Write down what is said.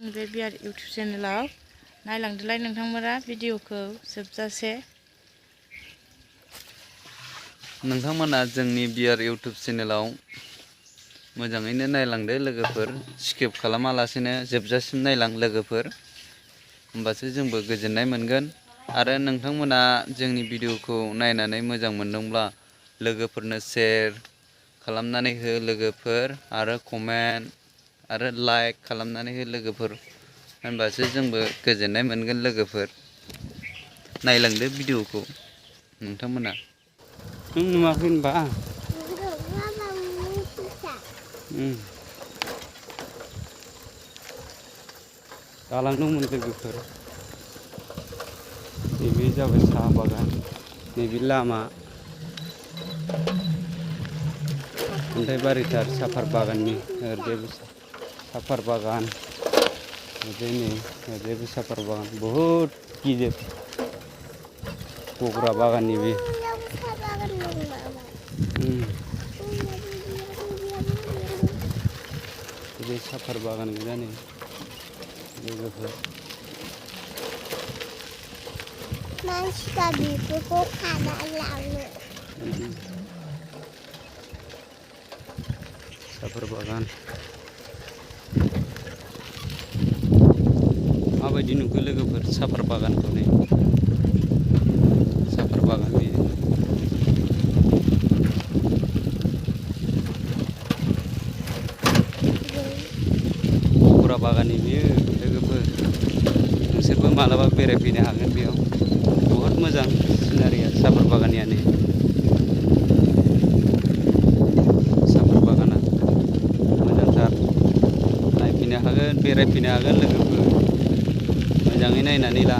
बे बियार इउटुब चेनेलाव नायलांदोलाय नोंथांमोना भिडिअखौ जोबजासे। नोंथांमोना जोंनि बियार इउटुब चेनेलाव मोजाङैनो नायलांदो लोगोफोर, स्किप खालामालासेनो जोबजासिम नायलां लोगोफोर, होमबासो जोंबो गोजोननाय मोनगोन। आरो नोंथांमोना जोंनि भिडिअखौ नायनानै मोजां मोनदोंब्ला लोगोफोरनो शेयार खालामनानै हो लोगोफोर, आरो कमेन्ट आरो लाइक खालामनानै हो लोगोफोर, होनबासो जोंबो गोजोननाय मोनगोन लोगोफोर। नायलांदो भिडिअखौ नोंथांमोना। नों नुवाखै होनबा? दालां दंमोन लोगोफोर। नैबे जाबाय साहा बागान, नैबे लामा, अन्थाइबारिथार साफार बागाननि ओरैजायबो साफार बागान, ओरैजायबो साफार बागान, बहुद गिदिर गग्रा बागाननि बे। बे साफार बागान गोजा नै लोगोफोर। मानसिफ्रा बेफोरखौ खाना लाङो। साफार बागान माबायदि नुखो लोगोफोर साफार बागानखौ? नै साफार बागान बेयो। गग्रा बागाननि बियो लोगोफोर, नोंसोरबो मालाबा बेरायफैनो हागोन बेयाव। बहुद मोजां सिनारिया साफार बागाननियानो। साफार बागाना मोजांथार, नायफैनो हागोन, बेरायफैनो हागोन लोगोफोर, मोजाङै नायनानै ला।